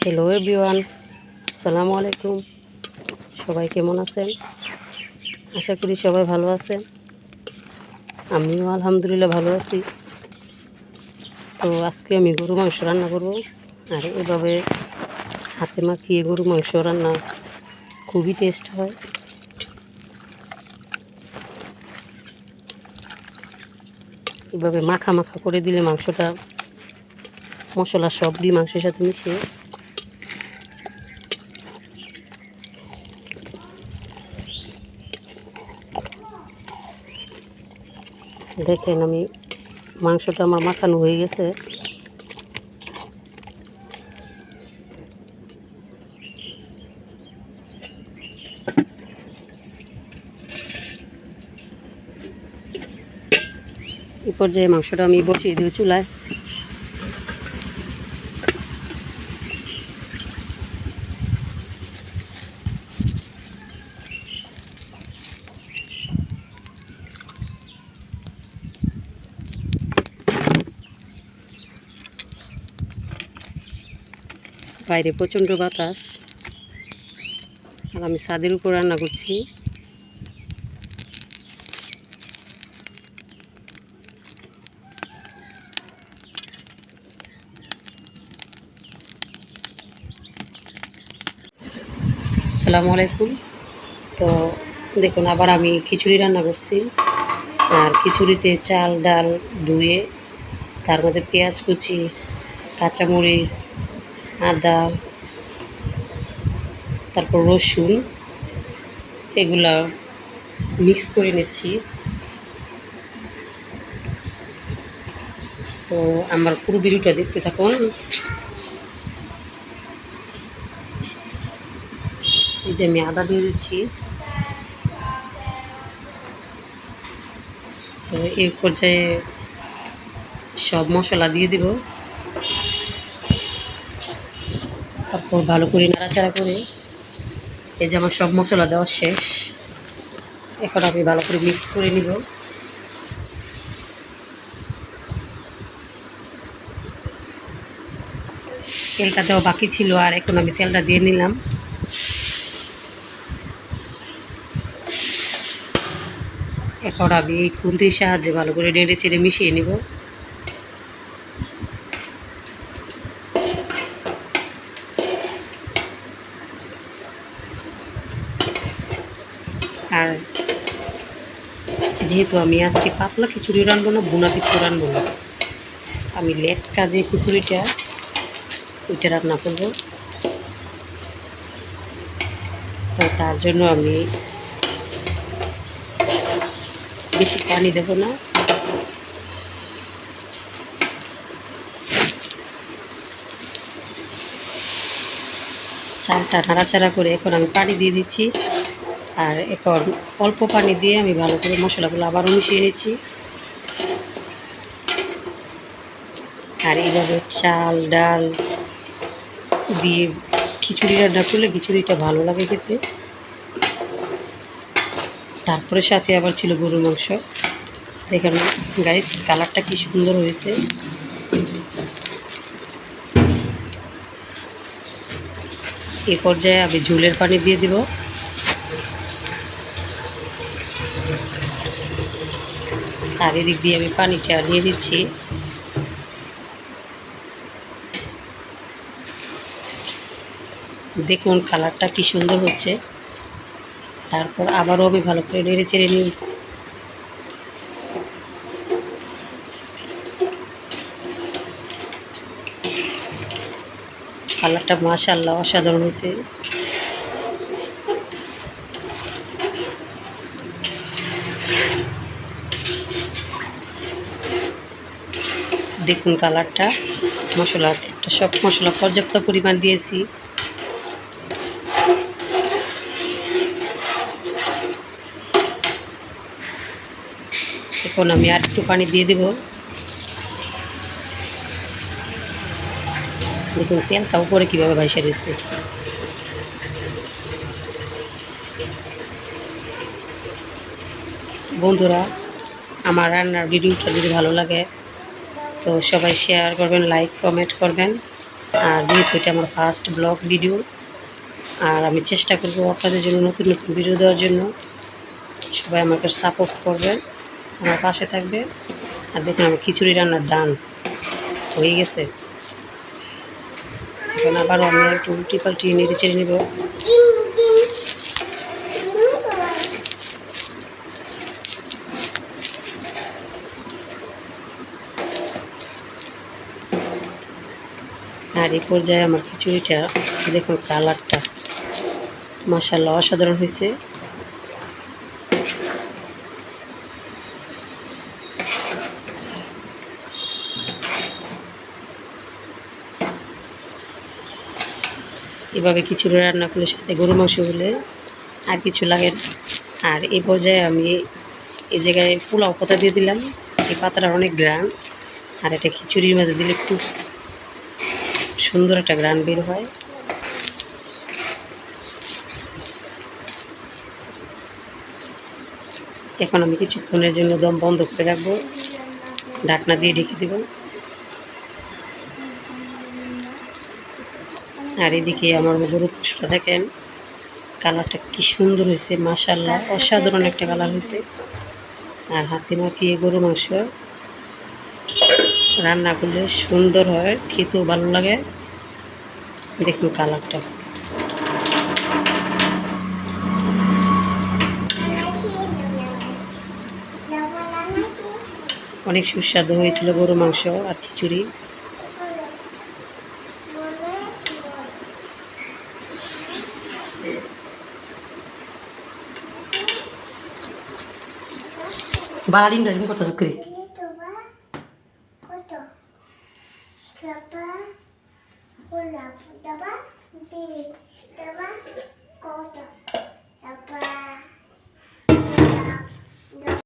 Hello everyone, আসসালামু আলাইকুম। সবাই কেমন আছেন? আশা করি সবাই ভালো আছেন। আমিও আলহামদুলিল্লাহ ভালো আছি। তো আজকে আমি গরু মাংস রান্না করব। আর এভাবে হাতে মাখিয়ে গরু মাংস রান্না খুবই টেস্ট হয়। এভাবে মাখা মাখা করে দিলে মাংসটা মশলা সব দিয়ে মাংসের সাথে মিশিয়ে দেখেন, আমি মাংসটা আমার মাখানো হয়ে গেছে। এই পর্যায়ে মাংসটা আমি বসিয়ে দিই চুলায়। বাইরে প্রচণ্ড বাতাস, আর আমি ছাদের উপর রান্না করছি। আসসালামু আলাইকুম। তো দেখুন, আবার আমি খিচুড়ি রান্না করছি। আর খিচুড়িতে চাল ডাল ধুয়ে তার মধ্যে পেঁয়াজ কুচি, কাঁচামরিচ, আদা, তারপর রসুন, এগুলা মিক্স করে নিচ্ছি। তো আমার পুরো ভিডিওটা দেখতে থাকুন। এই যে আমি আদা দিয়ে দিচ্ছি। তো এই পর্যায়ে সব মশলা দিয়ে দিব। তারপর ভালো করে নাড়াচাড়া করে, এই যে আমার সব মশলা দেওয়া শেষ। এখন আমি ভালো করে মিক্স করে নিব। তেলটা দেওয়া বাকি ছিল, আর এখন আমি তেলটা দিয়ে নিলাম। এখন আমি এই খুন্তির সাহায্যে ভালো করে নেড়ে চেড়ে মিশিয়ে নিব। আর যেহেতু আমি আজকে পাতলা খিচুড়ি রানবো না, ভুনা খিচুড়ি রানবো না, আমি লেটকা যে খিচুড়িটা ওইটা রান্না করবো। তো তার জন্য আমি বেশি পানি দেবো না। চালটা নাড়াচাড়া করে এখন আমি পানি দিয়ে দিচ্ছি। আর এখন অল্প পানি দিয়ে আমি ভালো করে মশলাগুলো আবারও মিশিয়ে নিচ্ছি। আর এইভাবে চাল ডাল দিয়ে খিচুড়ি রান্না করলে খিচুড়িটা ভালো লাগে খেতে। তারপরে সাথে আবার ছিল গরুর মাংস। দেখেন গাইস, কালারটা কি সুন্দর হয়েছে। এই পর্যায়ে আমি ঝোলের পানি দিয়ে দিব। আর এদিক দিয়ে আমি পানিটা নিয়ে দিচ্ছি। দেখুন কালারটা কি সুন্দর হচ্ছে। তারপর আবারও আমি ভালো করে নেড়ে চেড়ে নিই। কালারটা মাশাআল্লাহ অসাধারণ হয়েছে। দেখুন কালারটা, মশলা একটা সব মশলা পর্যাপ্ত পরিমাণ দিয়েছি। এখন আমি আর একটু পানি দিয়ে দেব। দেখুন তেলটা উপরে কীভাবে ভাইসা দিচ্ছে। বন্ধুরা, আমার রান্নার ভিডিওটা যদি ভালো লাগে তো সবাই শেয়ার করবেন, লাইক কমেন্ট করবেন। আর যেহেতু এটা আমার ফার্স্ট ব্লগ ভিডিও, আর আমি চেষ্টা করব আপনাদের জন্য নতুন নতুন ভিডিও দেওয়ার জন্য। সবাই আমাকে সাপোর্ট করবেন, আমার পাশে থাকবে। আর দেখুন আমার খিচুড়ি রান্নার ডান হয়ে গেছে। এখন আবারও আমি একটু উল্টি পাল্টি নেড়ে চেড়ে নেব। আর এই পর্যায়ে আমার খিচুড়িটা দেখুন কালারটা মাশাআল্লাহ অসাধারণ হয়েছে। এভাবে খিচুড়ি রান্না করলে সাথে গরু মাংস হলে আর কিছু লাগে না। আর এই পর্যায়ে আমি এই জায়গায় পোলাও পাতা দিয়ে দিলাম। এই পাতাটার অনেক গ্রান, আর এটা খিচুড়ির মধ্যে দিলে খুব সুন্দর একটা গ্রান বের হয়। এখন আমি কিছুক্ষণের জন্য দম বন্ধ করে রাখবো, ঢাকনা দিয়ে ঢেকে দেব। আর এদিকে আমার গরুর মাংসটা দেখেন কালারটা কি সুন্দর হয়েছে, মাশাআল্লাহ অসাধারণ একটা কালার হয়েছে। আর হাতে মাখিয়ে গরু মাংস রান্না করলে সুন্দর হয়, খেতেও ভালো লাগে। দেখুন কালারটা অনেক সুস্বাদু হয়েছিল গরু মাংস আর খিচুড়ি। বালাডিন ডালিম করতে করি Siapa? Bola, dapat? Pilih.